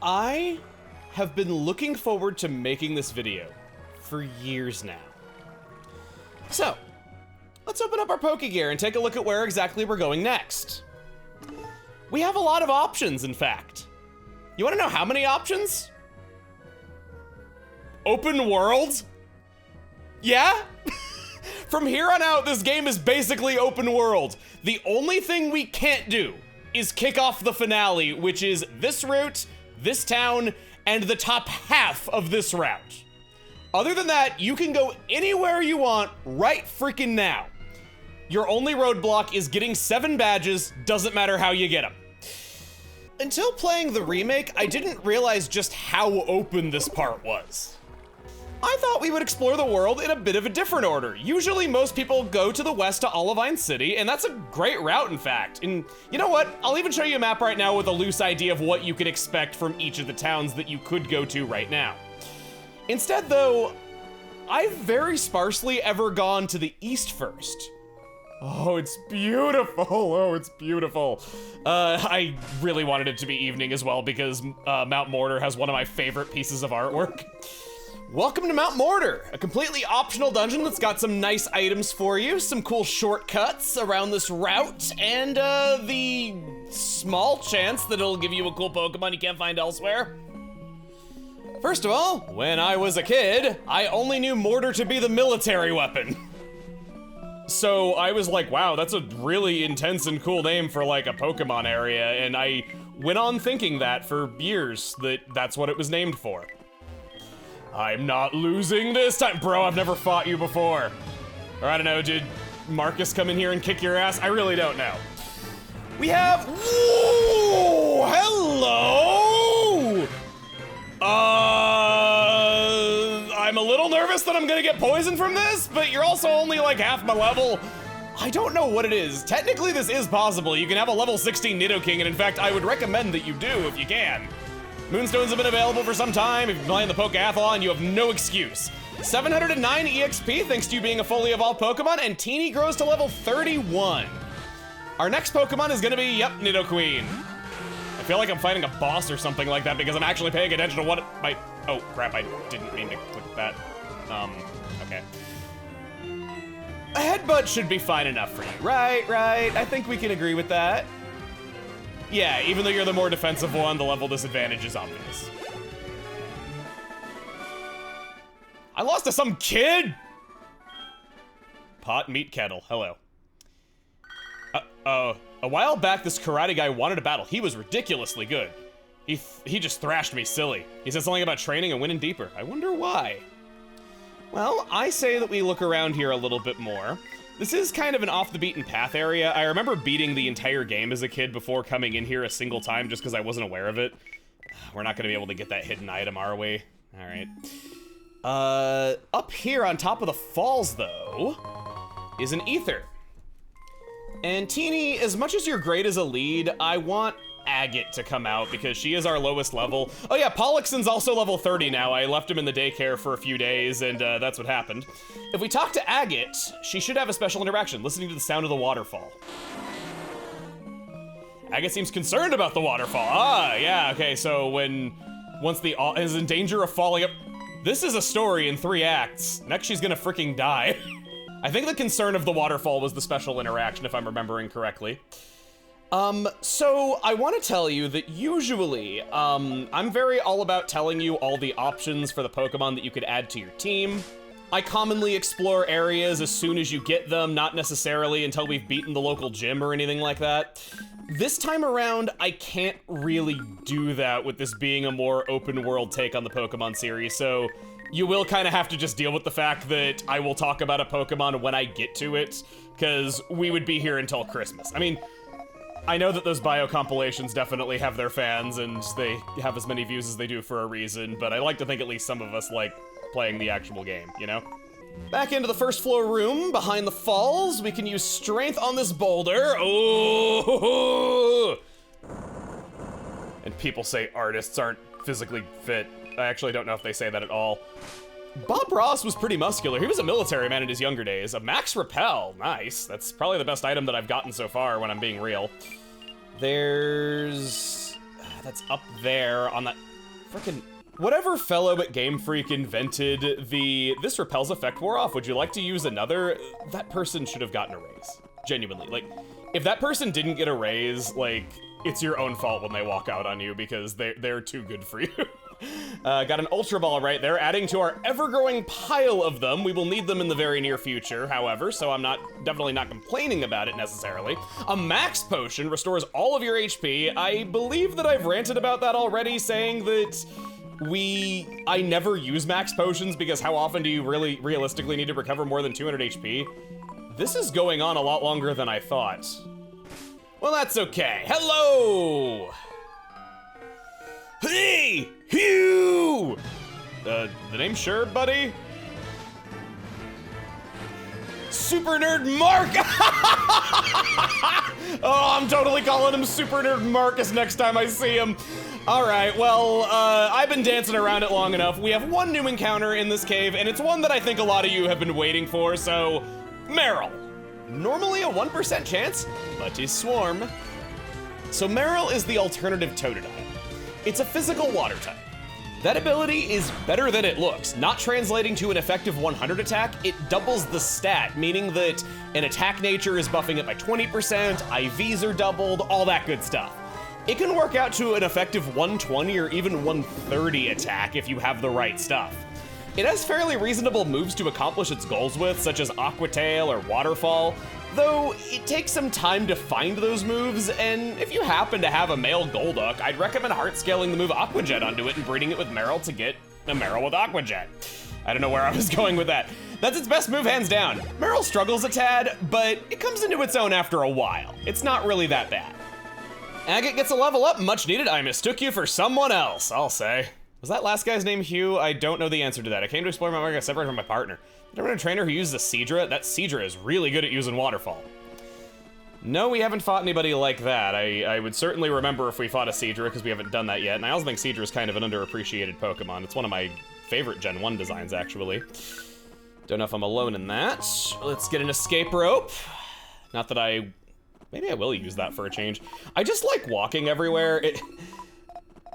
I have been looking forward to making this video for years now. So, let's open up our Pokegear and take a look at where exactly we're going next. We have a lot of options, in fact. You wanna know how many options? Open world? Yeah? From here on out, this game is basically open world. The only thing we can't do is kick off the finale, which is this route, this town, and the top half of this route. Other than that, you can go anywhere you want right freaking now. Your only roadblock is getting 7 badges, doesn't matter how you get them. Until playing the remake, I didn't realize just how open this part was. I thought we would explore the world in a bit of a different order. Usually most people go to the west to Olivine City, and that's a great route, in fact. And you know what? I'll even show you a map right now with a loose idea of what you could expect from each of the towns that you could go to right now. Instead, though, I've very sparsely ever gone to the east first. Oh, it's beautiful. Oh, it's beautiful. I really wanted it to be evening as well because Mount Mortar has one of my favorite pieces of artwork. Welcome to Mount Mortar, a completely optional dungeon that's got some nice items for you, some cool shortcuts around this route, and the small chance that it'll give you a cool Pokemon you can't find elsewhere. First of all, when I was a kid, I only knew Mortar to be the military weapon. So I was like, wow, that's a really intense and cool name for like a Pokemon area, and I went on thinking that for years, that's what it was named for. I'm not losing this time. Bro, I've never fought you before. Or I don't know, did Marcus come in here and kick your ass? I really don't know. We have, whoa, hello! I'm a little nervous that I'm gonna get poisoned from this, but you're also only like half my level. I don't know what it is. Technically this is possible. You can have a level 16 Nidoking, and in fact, I would recommend that you do if you can. Moonstones have been available for some time. If you're playing the Pokeathlon, you have no excuse. 709 EXP thanks to you being a fully evolved Pokemon, and Teeny grows to level 31. Our next Pokemon is gonna be, yep, Nidoqueen. I feel like I'm fighting a boss or something like that because I'm actually paying attention to what my, oh crap, I didn't mean to click that. Okay. A headbutt should be fine enough for you, right? I think we can agree with that. Yeah, even though you're the more defensive one, the level disadvantage is obvious. I lost to some kid! Pot, meat, kettle, hello. A while back, this karate guy wanted a battle. He was ridiculously good. He just thrashed me silly. He said something about training and winning deeper. I wonder why. Well, I say that we look around here a little bit more. This is kind of an off-the-beaten-path area. I remember beating the entire game as a kid before coming in here a single time just because I wasn't aware of it. We're not going to be able to get that hidden item, are we? All right. Up here on top of the falls, though, is an ether. And Teeny, as much as you're great as a lead, I want Agate to come out because she is our lowest level. Oh yeah, Pollixon's also level 30 now. I left him in the daycare for a few days and that's what happened. If we talk to Agate, she should have a special interaction, listening to the sound of the waterfall. Agate seems concerned about the waterfall. Ah, yeah, okay, so once the is in danger of falling up, this is a story in 3 acts. Next she's gonna freaking die. I think the concern of the waterfall was the special interaction, if I'm remembering correctly. So I want to tell you that usually, I'm very all about telling you all the options for the Pokemon that you could add to your team. I commonly explore areas as soon as you get them, not necessarily until we've beaten the local gym or anything like that. This time around, I can't really do that with this being a more open world take on the Pokemon series, so you will kind of have to just deal with the fact that I will talk about a Pokemon when I get to it, because we would be here until Christmas. I mean, I know that those bio compilations definitely have their fans, and they have as many views as they do for a reason, but I like to think at least some of us like playing the actual game, you know? Back into the first floor room, behind the falls, we can use strength on this boulder. Oh! And people say artists aren't physically fit. I actually don't know if they say that at all. Bob Ross was pretty muscular. He was a military man in his younger days. A Max Repel, nice. That's probably the best item that I've gotten so far when I'm being real. There's that's up there on that frickin'... Whatever fellow at Game Freak invented the this repels effect wore off. Would you like to use another? That person should have gotten a raise. Genuinely. Like, if that person didn't get a raise, like, it's your own fault when they walk out on you because they're too good for you. Got an Ultra Ball right there, adding to our ever-growing pile of them. We will need them in the very near future, however, so I'm definitely not complaining about it necessarily. A Max Potion restores all of your HP. I believe that I've ranted about that already, saying that I never use Max Potions because how often do you really realistically need to recover more than 200 HP? This is going on a lot longer than I thought. Well, that's okay. Hello! Hey! Hugh! The name sure, buddy? Super Nerd Mark! Oh, I'm totally calling him Super Nerd Marcus next time I see him. All right, well, I've been dancing around it long enough. We have one new encounter in this cave, and it's one that I think a lot of you have been waiting for, so... Meryl. Normally a 1% chance, but is Swarm. So Meryl is the alternative Totodile. It's a physical water type. That ability is better than it looks. Not translating to an effective 100 attack, it doubles the stat, meaning that an attack nature is buffing it by 20%, IVs are doubled, all that good stuff. It can work out to an effective 120 or even 130 attack if you have the right stuff. It has fairly reasonable moves to accomplish its goals with, such as Aqua Tail or Waterfall, though it takes some time to find those moves, and if you happen to have a male Golduck, I'd recommend hard scaling the move Aqua Jet onto it and breeding it with Meryl to get a Meryl with Aqua Jet. I don't know where I was going with that. That's its best move, hands down. Meryl struggles a tad, but it comes into its own after a while. It's not really that bad. Agate gets a level up, much needed. I mistook you for someone else, I'll say. Was that last guy's name Hugh? I don't know the answer to that. I came to explore my market separate from my partner. Did I run a trainer who uses a Seadra? That Seadra is really good at using Waterfall. No, we haven't fought anybody like that. I would certainly remember if we fought a Seadra, because we haven't done that yet. And I also think Seadra is kind of an underappreciated Pokemon. It's one of my favorite Gen 1 designs, actually. Don't know if I'm alone in that. Let's get an escape rope. Not that maybe I will use that for a change. I just like walking everywhere.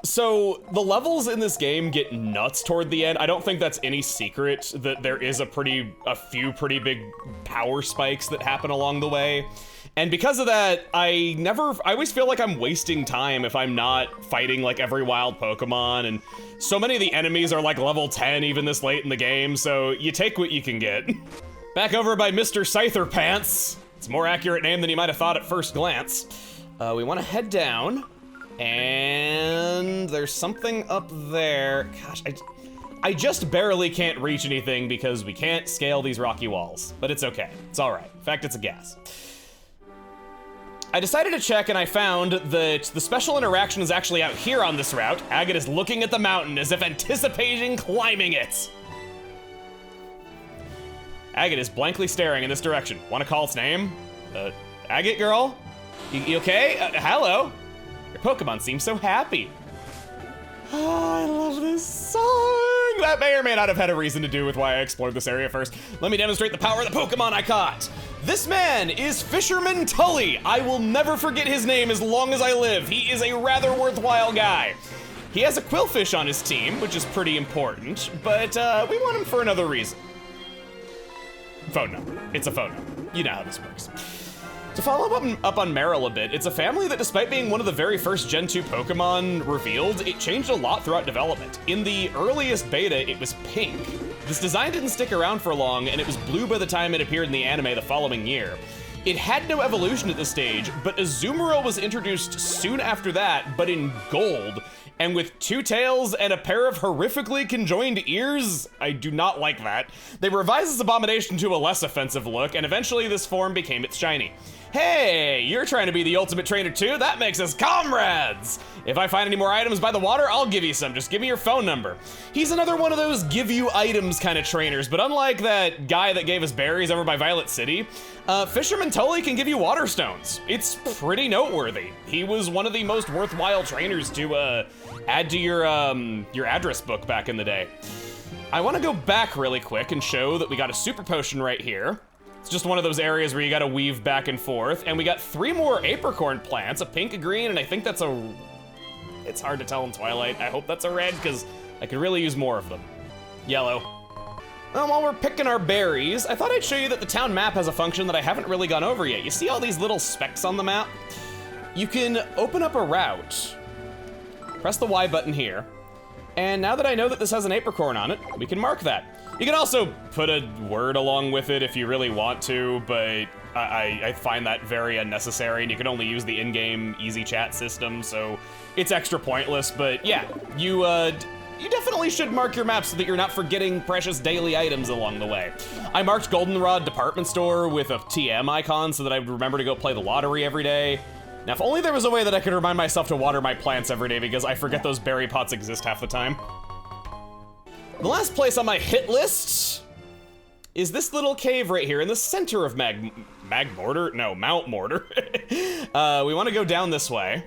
So the levels in this game get nuts toward the end. I don't think that's any secret that there is a few pretty big power spikes that happen along the way. And because of that, I always feel like I'm wasting time if I'm not fighting like every wild Pokemon, and so many of the enemies are like level 10 even this late in the game, so you take what you can get. Back over by Mr. Scyther Pants. It's a more accurate name than you might have thought at first glance. We want to head down. And there's something up there. Gosh, I just barely can't reach anything because we can't scale these rocky walls, but it's okay. It's all right. In fact, it's a gas. I decided to check and I found that the special interaction is actually out here on this route. Agate is looking at the mountain as if anticipating climbing it. Agate is blankly staring in this direction. Want to call its name? Agate girl? You okay? Hello? Your Pokemon seems so happy. Oh, I love this song. That may or may not have had a reason to do with why I explored this area first. Let me demonstrate the power of the Pokemon I caught. This man is Fisherman Tully. I will never forget his name as long as I live. He is a rather worthwhile guy. He has a Quillfish on his team, which is pretty important, but we want him for another reason. Phone number. It's a phone number. You know how this works. To follow up on Meryl a bit, it's a family that despite being one of the very first Gen 2 Pokemon revealed, it changed a lot throughout development. In the earliest beta, it was pink. This design didn't stick around for long, and it was blue by the time it appeared in the anime the following year. It had no evolution at this stage, but Azumarill was introduced soon after that, but in gold, and with 2 tails and a pair of horrifically conjoined ears. I do not like that. They revised this abomination to a less offensive look, and eventually this form became its shiny. Hey, you're trying to be the ultimate trainer too? That makes us comrades! If I find any more items by the water, I'll give you some. Just give me your phone number. He's another one of those give you items kind of trainers, but unlike that guy that gave us berries over by Violet City, Fisherman Tully can give you water stones. It's pretty noteworthy. He was one of the most worthwhile trainers to add to your address book back in the day. I want to go back really quick and show that we got a super potion right here. It's just one of those areas where you gotta weave back and forth, and we got 3 more apricorn plants, a pink, a green, and I think that's a It's hard to tell in Twilight. I hope that's a red, because I could really use more of them. Yellow. Well, while we're picking our berries, I thought I'd show you that the town map has a function that I haven't really gone over yet. You see all these little specks on the map? You can open up a route, press the Y button here, and now that I know that this has an apricorn on it, we can mark that. You can also put a word along with it if you really want to, but I find that very unnecessary, and you can only use the in-game easy chat system, so it's extra pointless, but yeah, you definitely should mark your map so that you're not forgetting precious daily items along the way. I marked Goldenrod Department Store with a TM icon so that I would remember to go play the lottery every day. Now, if only there was a way that I could remind myself to water my plants every day, because I forget those berry pots exist half the time. The last place on my hit list is this little cave right here in the center of Mount Mortar. We want to go down this way,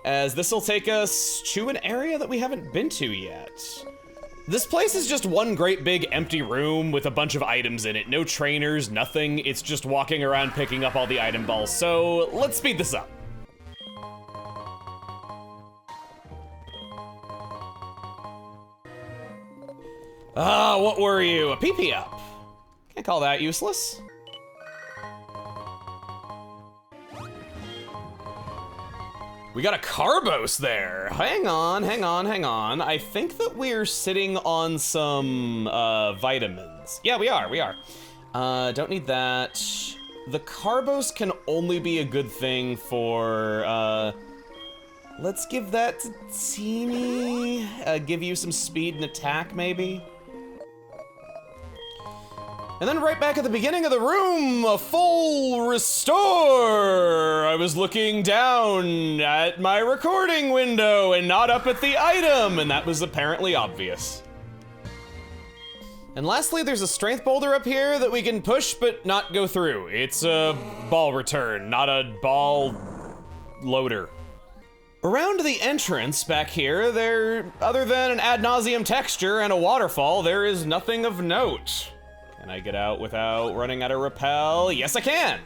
as this will take us to an area that we haven't been to yet. This place is just one great big empty room with a bunch of items in it. No trainers, nothing. It's just walking around picking up all the item balls. So let's speed this up. Ah, what were you? A PP up. Can't call that useless. We got a Carbos there. Hang on. I think that we're sitting on some vitamins. Yeah, we are. Don't need that. The Carbos can only be a good thing for, let's give that to Teeny. Give you some speed and attack, maybe. And then right back at the beginning of the room, a full restore. I was looking down at my recording window and not up at the item, and that was apparently obvious. And lastly, there's a strength boulder up here that we can push but not go through. It's a ball return, not a ball loader. Around the entrance back here, other than an ad nauseum texture and a waterfall, there is nothing of note. Can I get out without running out of repel? Yes, I can.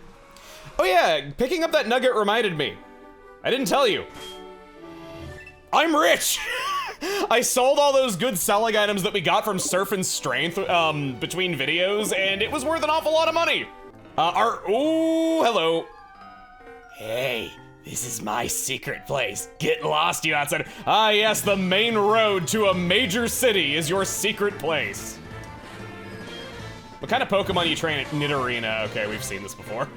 Oh yeah, picking up that nugget reminded me. I didn't tell you. I'm rich. I sold all those good selling items that we got from Surf and Strength between videos, and it was worth an awful lot of money. Ooh, hello. Hey, this is my secret place. Get lost, you outsider. Ah yes, the main road to a major city is your secret place. What kind of Pokemon you train at Nidorina? Okay, we've seen this before.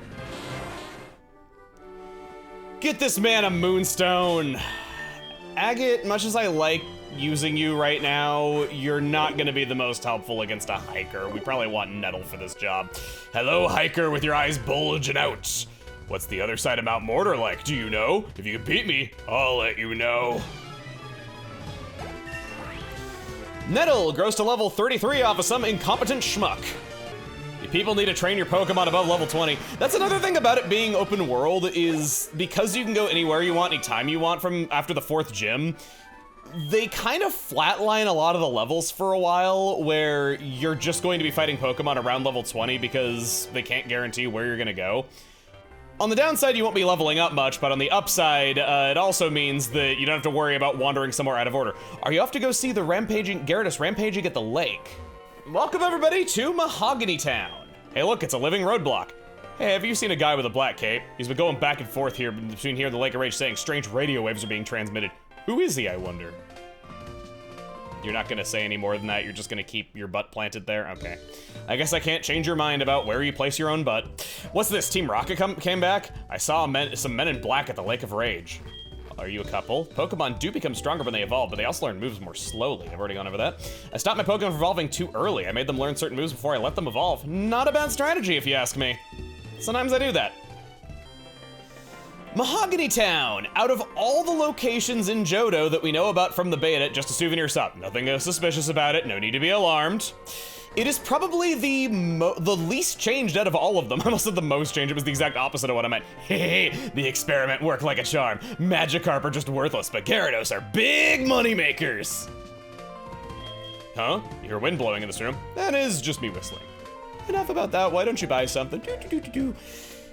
Get this man a Moonstone. Agate, much as I like using you right now, you're not gonna be the most helpful against a hiker. We probably want Nettle for this job. Hello, hiker with your eyes bulging out. What's the other side of Mount Mortar like? Do you know? If you can beat me, I'll let you know. Nettle grows to level 33 off of some incompetent schmuck. People need to train your Pokemon above level 20. That's another thing about it being open world, is because you can go anywhere you want, anytime you want from after the 4th gym, they kind of flatline a lot of the levels for a while, where you're just going to be fighting Pokemon around level 20 because they can't guarantee where you're gonna go. On the downside, you won't be leveling up much, but on the upside, it also means that you don't have to worry about wandering somewhere out of order. Are you off to go see the Gyarados rampaging at the lake? Welcome everybody to Mahogany Town. Hey look, it's a living roadblock. Hey, have you seen a guy with a black cape? He's been going back and forth here between here and the Lake of Rage saying strange radio waves are being transmitted. Who is he, I wonder? You're not gonna say any more than that, you're just gonna keep your butt planted there? Okay. I guess I can't change your mind about where you place your own butt. What's this, Team Rocket came back? I saw some men in black at the Lake of Rage. Are you a couple? Pokemon do become stronger when they evolve, but they also learn moves more slowly. I've already gone over that. I stopped my Pokemon from evolving too early. I made them learn certain moves before I let them evolve. Not a bad strategy, if you ask me. Sometimes I do that. Mahogany Town! Out of all the locations in Johto that we know about from the beta, just a souvenir shop. Nothing suspicious about it, no need to be alarmed. It is probably the least changed out of all of them. I almost said the most changed, it was the exact opposite of what I meant. Hey, the experiment worked like a charm. Magikarp are just worthless, but Gyarados are big money makers. Huh? You hear wind blowing in this room? That is just me whistling. Enough about that, why don't you buy something?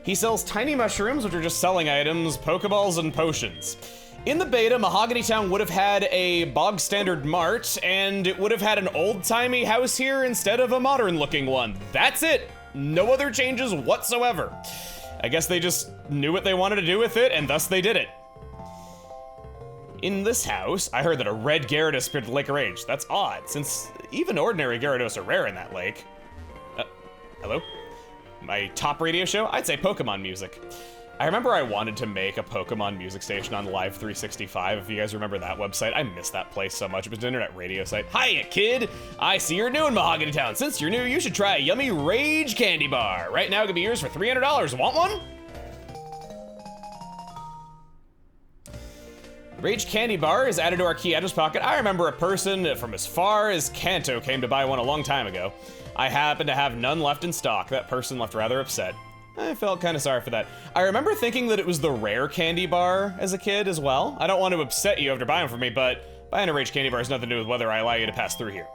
He sells tiny mushrooms, which are just selling items, Pokeballs, and potions. In the beta, Mahogany Town would have had a bog standard mart, and it would have had an old-timey house here instead of a modern-looking one. That's it. No other changes whatsoever. I guess they just knew what they wanted to do with it, and thus they did it. In this house, I heard that a red Gyarados appeared at the Lake of Rage. That's odd, since even ordinary Gyarados are rare in that lake. Hello? My top radio show? I'd say Pokemon music. I remember I wanted to make a Pokemon music station on Live 365, if you guys remember that website. I miss that place so much. It was an internet radio site. Hiya, kid! I see you're new in Mahogany Town. Since you're new, you should try a yummy Rage candy bar. Right now, it could be yours for $300. Want one? Rage candy bar is added to our key address pocket. I remember a person from as far as Kanto came to buy one a long time ago. I happen to have none left in stock. That person left rather upset. I felt kind of sorry for that. I remember thinking that it was the rare candy bar as a kid as well. I don't want to upset you after buying from me, but buying a Rage candy bar has nothing to do with whether I allow you to pass through here.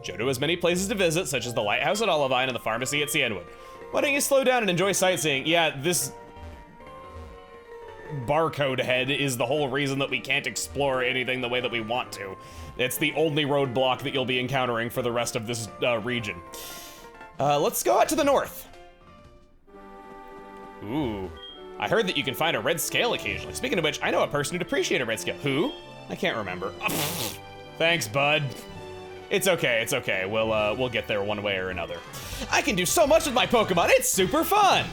Johto has many places to visit, such as the lighthouse at Olivine and the pharmacy at Cianwood. Why don't you slow down and enjoy sightseeing? Yeah, this barcode head is the whole reason that we can't explore anything the way that we want to. It's the only roadblock that you'll be encountering for the rest of this region. Let's go out to the north. Ooh, I heard that you can find a red scale occasionally. Speaking of which, I know a person who'd appreciate a red scale. Who? I can't remember. Thanks, bud. It's okay, it's okay. We'll get there one way or another. I can do so much with my Pokemon, it's super fun!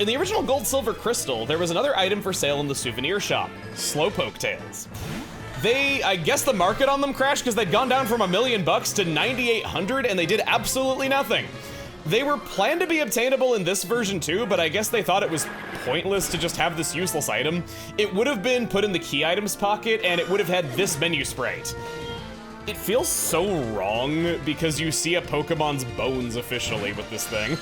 In the original Gold Silver Crystal, there was another item for sale in the souvenir shop, Slowpoke tails. I guess the market on them crashed because they'd gone down from $1 million to 9,800 and they did absolutely nothing. They were planned to be obtainable in this version too, but I guess they thought it was pointless to just have this useless item. It would have been put in the key items pocket and it would have had this menu sprite. It feels so wrong because you see a Pokemon's bones officially with this thing.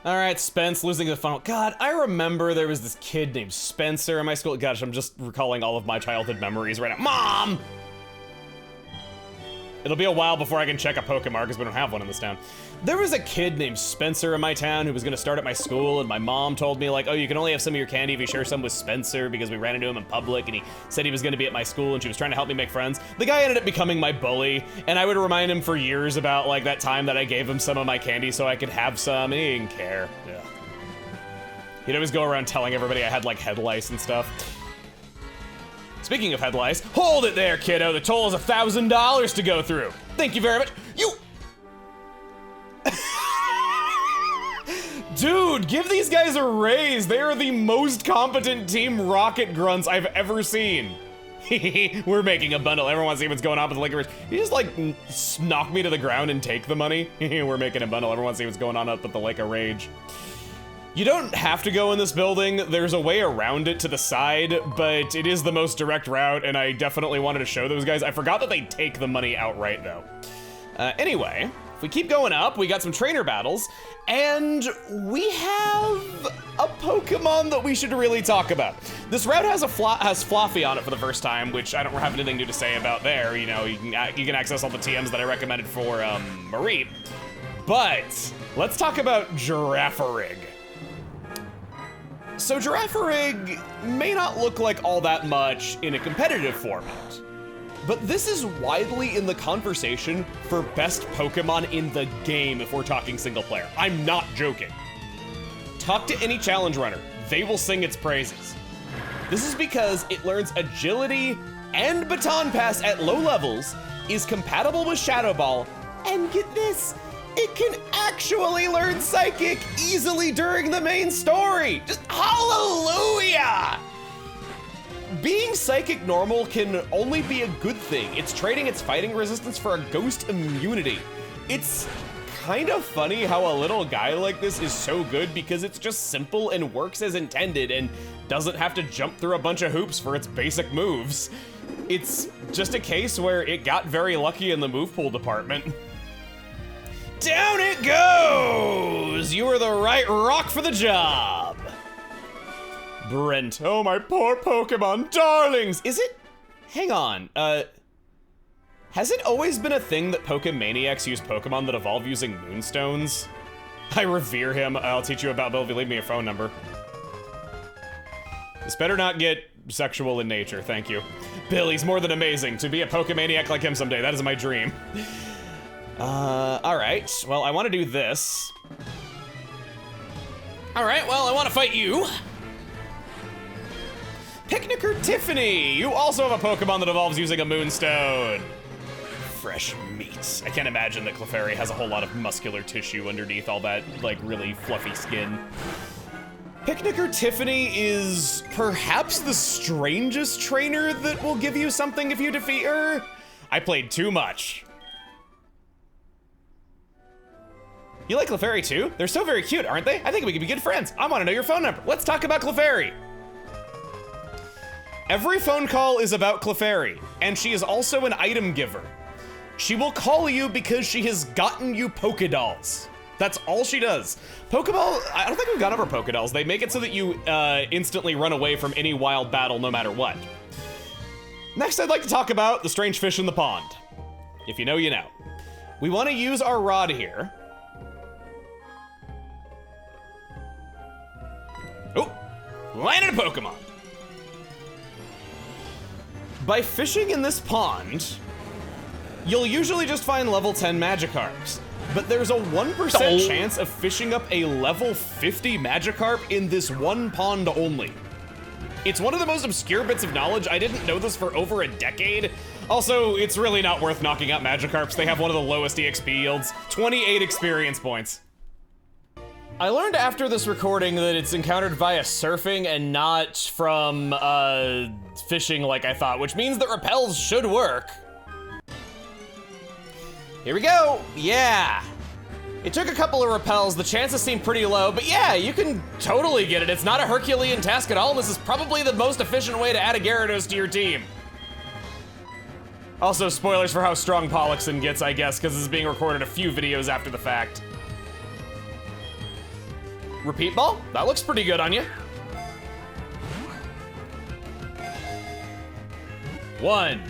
All right, Spence losing the funnel. God, I remember there was this kid named Spencer in my school. Gosh, I'm just recalling all of my childhood memories right now. Mom! It'll be a while before I can check a Pokemon because we don't have one in this town. There was a kid named Spencer in my town who was gonna start at my school, and my mom told me like, oh, you can only have some of your candy if you share some with Spencer because we ran into him in public and he said he was gonna be at my school and she was trying to help me make friends. The guy ended up becoming my bully, and I would remind him for years about like that time that I gave him some of my candy so I could have some, and he didn't care. Ugh. He'd always go around telling everybody I had like head lice and stuff. Speaking of head lice, hold it there, kiddo. The toll is $1,000 to go through. Thank you very much. You. Dude, give these guys a raise. They are the most competent Team Rocket grunts I've ever seen. We're making a bundle. Everyone wants to see what's going on with the liquor. You just like knock me to the ground and take the money. We're making a bundle. Everyone wants to see what's going on up at the Lake of Rage. You don't have to go in this building. There's a way around it to the side, but it is the most direct route, and I definitely wanted to show those guys. I forgot that they take the money outright, though. Anyway, if we keep going up, we got some trainer battles, and we have a Pokemon that we should really talk about. This route has Fluffy on it for the first time, which I don't have anything new to say about there. You know, you can access all the TMs that I recommended for Marie. But let's talk about Girafarig. So Girafarig may not look like all that much in a competitive format, but this is widely in the conversation for best Pokemon in the game if we're talking single player. I'm not joking. Talk to any challenge runner, they will sing its praises. This is because it learns agility and baton pass at low levels, is compatible with Shadow Ball, and get this, it can actually learn Psychic easily during the main story. Just hallelujah! Being Psychic normal can only be a good thing. It's trading its fighting resistance for a ghost immunity. It's kind of funny how a little guy like this is so good because it's just simple and works as intended and doesn't have to jump through a bunch of hoops for its basic moves. It's just a case where it got very lucky in the move pool department. Down it goes! You are the right rock for the job. Brent, oh my poor Pokemon darlings! Is it? Hang on, has it always been a thing that Pokemaniacs use Pokemon that evolve using Moonstones? I revere him. I'll teach you about Bill if you leave me a phone number. This better not get sexual in nature, thank you. Bill, he's more than amazing. To be a Pokemaniac like him someday, that is my dream. Alright. Well, I want to do this. Alright, well, I want to fight you. Picnicker Tiffany! You also have a Pokemon that evolves using a Moonstone. Fresh meat. I can't imagine that Clefairy has a whole lot of muscular tissue underneath all that, like, really fluffy skin. Picnicker Tiffany is perhaps the strangest trainer that will give you something if you defeat her. I played too much. You like Clefairy too? They're so very cute, aren't they? I think we could be good friends. I want to know your phone number. Let's talk about Clefairy. Every phone call is about Clefairy, and she is also an item giver. She will call you because she has gotten you Pokédolls. That's all she does. Pokeball, I don't think we've gone over Pokédolls. They make it so that you instantly run away from any wild battle no matter what. Next, I'd like to talk about the strange fish in the pond. If you know, you know. We want to use our rod here. Oh, landed a Pokemon. By fishing in this pond, you'll usually just find level 10 Magikarps. But there's a 1% chance of fishing up a level 50 Magikarp in this one pond only. It's one of the most obscure bits of knowledge. I didn't know this for over a decade. Also, it's really not worth knocking out Magikarps. They have one of the lowest EXP yields, 28 experience points. I learned after this recording that it's encountered via surfing and not from fishing like I thought, which means that repels should work. Here we go, yeah. It took a couple of repels, the chances seem pretty low, but yeah, you can totally get it. It's not a Herculean task at all. This is probably the most efficient way to add a Gyarados to your team. Also, spoilers for how strong Pollexen gets, I guess, because this is being recorded a few videos after the fact. Repeat ball? That looks pretty good on you. 1,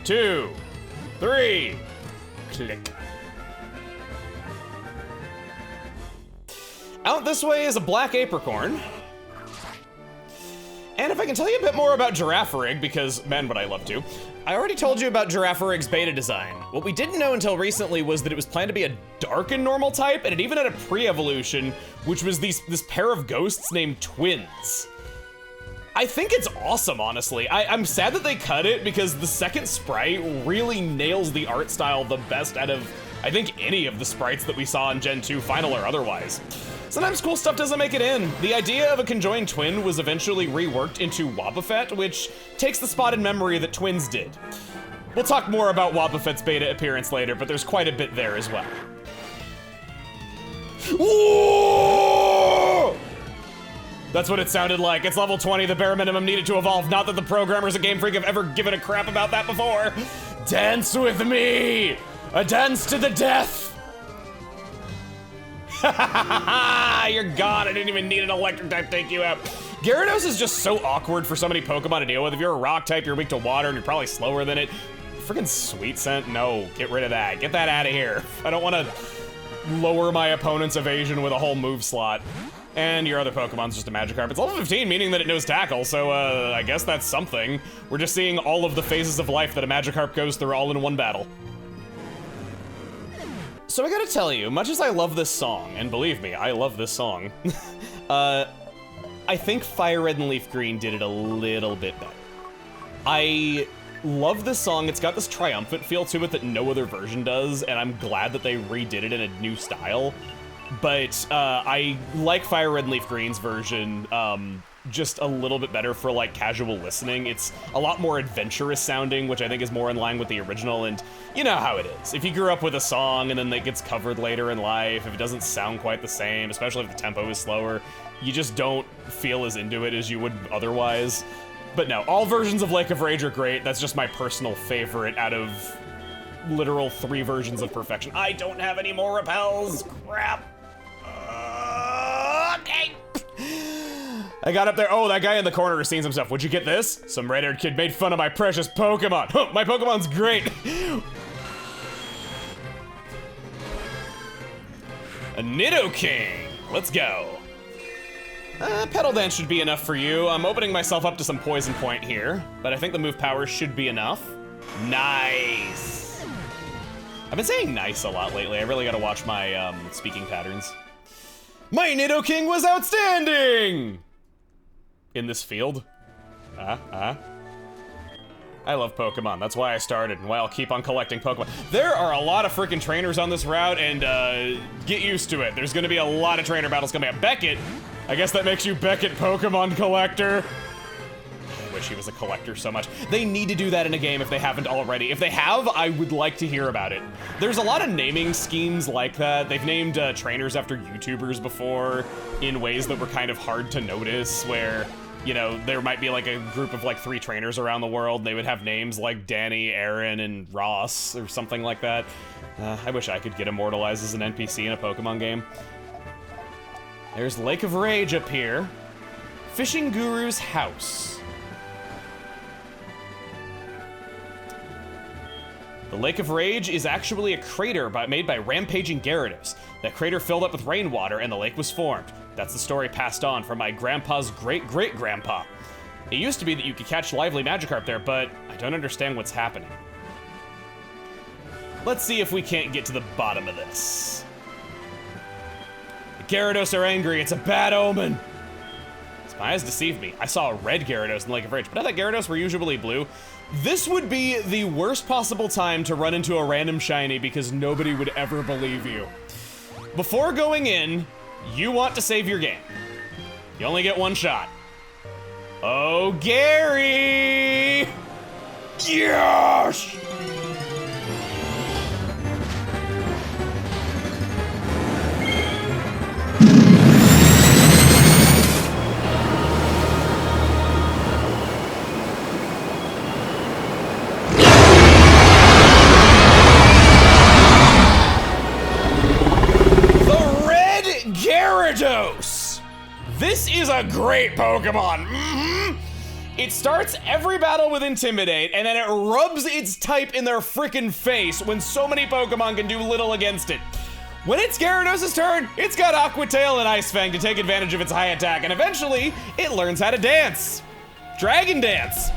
2, 3. Click. Out this way is a black apricorn. And if I can tell you a bit more about Girafarig, because man, would I love to. I already told you about Girafarig's beta design. What we didn't know until recently was that it was planned to be a dark and normal type, and it even had a pre-evolution, which was this pair of ghosts named twins. I think it's awesome, honestly. I'm sad that they cut it because the second sprite really nails the art style the best out of, I think, any of the sprites that we saw in Gen 2 Final or otherwise. Sometimes cool stuff doesn't make it in. The idea of a conjoined twin was eventually reworked into Wobbuffet, which takes the spot in memory that twins did. We'll talk more about Wobbuffet's beta appearance later, but there's quite a bit there as well. Whoa! That's what it sounded like. It's level 20, the bare minimum needed to evolve. Not that the programmers at Game Freak have ever given a crap about that before. Dance with me! A dance to the death! You're gone. I didn't even need an electric type to take you out. Gyarados is just so awkward for so many Pokemon to deal with. If you're a rock type, you're weak to water, and you're probably slower than it. Freaking Sweet Scent? No, get rid of that. Get that out of here. I don't want to lower my opponent's evasion with a whole move slot. And your other Pokemon's just a Magikarp. It's level 15, meaning that it knows Tackle, so I guess that's something. We're just seeing all of the phases of life that a Magikarp goes through all in one battle. So I gotta tell you, much as I love this song, and believe me, I love this song, I think Fire Red and Leaf Green did it a little bit better. I love this song. It's got this triumphant feel to it that no other version does, and I'm glad that they redid it in a new style. But I like Fire Red and Leaf Green's version just a little bit better for like casual listening. It's a lot more adventurous sounding, which I think is more in line with the original, and you know how it is. If you grew up with a song and then it gets covered later in life, if it doesn't sound quite the same, especially if the tempo is slower, you just don't feel as into it as you would otherwise. But no, all versions of Lake of Rage are great. That's just my personal favorite out of literal 3 versions of perfection. I don't have any more repels, crap. Okay. I got up there. Oh, that guy in the corner has seen some stuff. Would you get this? Some red-haired kid made fun of my precious Pokemon. Huh, my Pokemon's great. A Nidoking. Let's go. Petal Dance should be enough for you. I'm opening myself up to some Poison Point here, but I think the move power should be enough. Nice. I've been saying nice a lot lately. I really gotta watch my speaking patterns. My Nidoking was outstanding! In this field. I love Pokemon. That's why I started and why I'll keep on collecting Pokemon. There are a lot of freaking trainers on this route, and get used to it. There's gonna be a lot of trainer battles coming up. Beckett! I guess that makes you Beckett Pokemon Collector. I wish he was a collector so much. They need to do that in a game if they haven't already. If they have, I would like to hear about it. There's a lot of naming schemes like that. They've named trainers after YouTubers before in ways that were kind of hard to notice, where, you know, there might be like a group of like 3 trainers around the world. They would have names like Danny, Aaron, and Ross or something like that. I wish I could get immortalized as an NPC in a Pokemon game. There's Lake of Rage up here. Fishing Guru's house. The Lake of Rage is actually a crater made by rampaging Gyarados. That crater filled up with rainwater and the lake was formed. That's the story passed on from my grandpa's great-great-grandpa. It used to be that you could catch lively Magikarp there, but I don't understand what's happening. Let's see if we can't get to the bottom of this. The Gyarados are angry. It's a bad omen. My eyes deceived me. I saw a red Gyarados in the Lake of Rage, but I thought Gyarados were usually blue. This would be the worst possible time to run into a random shiny because nobody would ever believe you. Before going in, you want to save your game. You only get one shot. Oh, Gary! Yes! Gyarados! This is a great Pokemon. It starts every battle with Intimidate, and then it rubs its type in their frickin' face when so many Pokemon can do little against it. When it's Gyarados' turn, it's got Aqua Tail and Ice Fang to take advantage of its high attack, and eventually, it learns how to dance. Dragon Dance.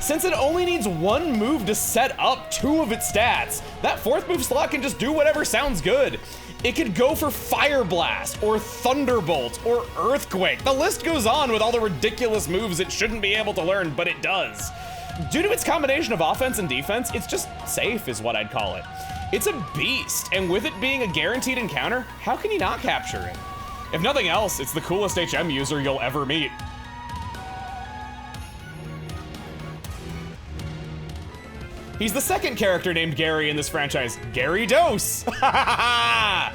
Since it only needs one move to set up 2 of its stats, that 4th move slot can just do whatever sounds good. It could go for Fire Blast, or Thunderbolt, or Earthquake. The list goes on with all the ridiculous moves it shouldn't be able to learn, but it does. Due to its combination of offense and defense, it's just safe is what I'd call it. It's a beast, and with it being a guaranteed encounter, how can you not capture it? If nothing else, it's the coolest HM user you'll ever meet. He's the second character named Gary in this franchise, Gyarados. I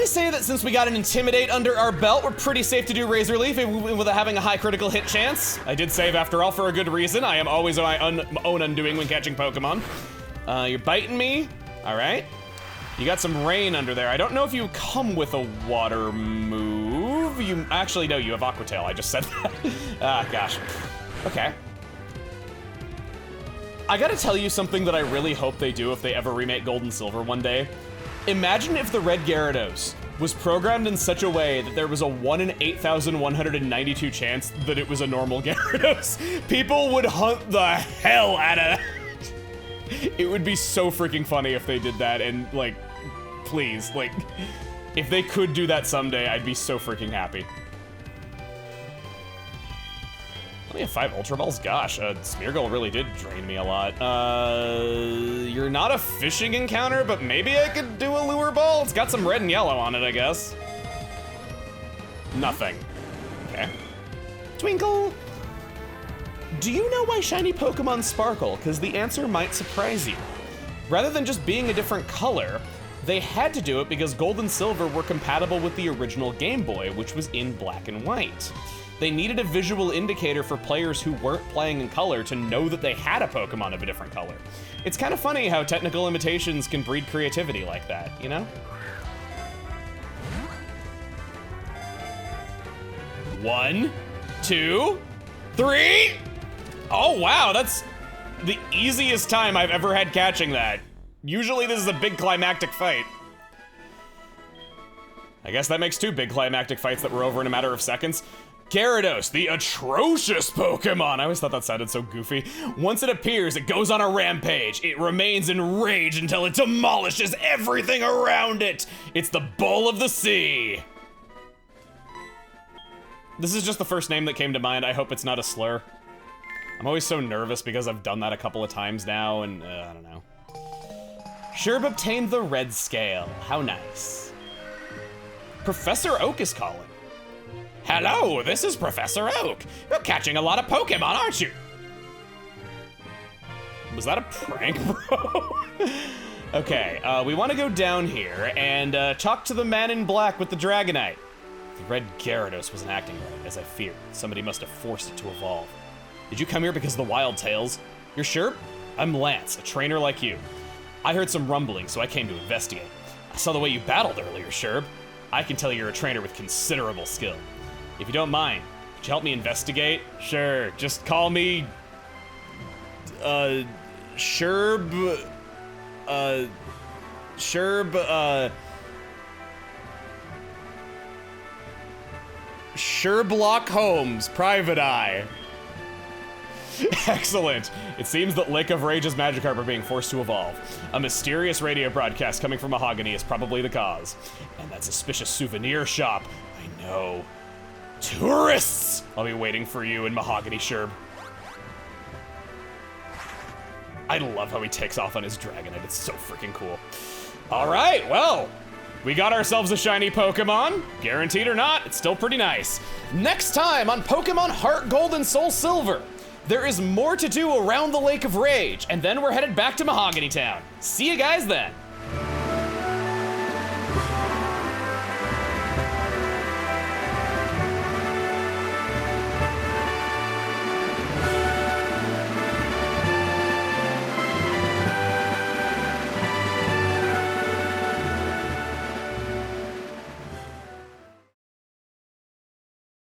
say that since we got an Intimidate under our belt, we're pretty safe to do Razor Leaf with having a high critical hit chance. I did save after all for a good reason. I am always my own undoing when catching Pokemon. You're biting me, all right. You got some rain under there. I don't know if you come with a water move. You actually, no, you have Aqua Tail. I just said that. Ah, gosh. Okay. I gotta tell you something that I really hope they do if they ever remake Gold and Silver one day. Imagine if the red Gyarados was programmed in such a way that there was a 1 in 8,192 chance that it was a normal Gyarados. People would hunt the hell out of that. It would be so freaking funny if they did that, and like, please, like, if they could do that someday, I'd be so freaking happy. Only have 5 Ultra Balls? Gosh, Smeargle really did drain me a lot. You're not a fishing encounter, but maybe I could do a Lure Ball? It's got some red and yellow on it, I guess. Nothing. Okay. Twinkle! Do you know why shiny Pokemon sparkle? Because the answer might surprise you. Rather than just being a different color, they had to do it because Gold and Silver were compatible with the original Game Boy, which was in black and white. They needed a visual indicator for players who weren't playing in color to know that they had a Pokemon of a different color. It's kind of funny how technical limitations can breed creativity like that, you know? 1, 2, 3. Oh, wow, that's the easiest time I've ever had catching that. Usually this is a big climactic fight. I guess that makes 2 big climactic fights that were over in a matter of seconds. Gyarados, the atrocious Pokemon. I always thought that sounded so goofy. Once it appears, it goes on a rampage. It remains enraged until it demolishes everything around it. It's the Bull of the Sea. This is just the first name that came to mind. I hope it's not a slur. I'm always so nervous because I've done that a couple of times now, and I don't know. Sherb obtained the red scale. How nice. Professor Oak is calling. Hello, this is Professor Oak. You're catching a lot of Pokemon, aren't you? Was that a prank, bro? Okay, we want to go down here and talk to the man in black with the Dragonite. The red Gyarados wasn't acting right, as I feared. Somebody must have forced it to evolve. Did you come here because of the wild tales? You're sure? I'm Lance, a trainer like you. I heard some rumbling, so I came to investigate. I saw the way you battled earlier, Sherb. I can tell you're a trainer with considerable skill. If you don't mind, could you help me investigate? Sure, just call me... Sherb... Sherlock Holmes, Private Eye. Excellent. It seems that Lake of Rage's Magikarp are being forced to evolve. A mysterious radio broadcast coming from Mahogany is probably the cause. And that suspicious souvenir shop. I know. Tourists! I'll be waiting for you in Mahogany, Sherb. I love how he takes off on his Dragonite. It's so freaking cool. All right, well, we got ourselves a shiny Pokemon. Guaranteed or not, it's still pretty nice. Next time on Pokemon Heart Gold and Soul Silver, there is more to do around the Lake of Rage, and then we're headed back to Mahogany Town. See you guys then.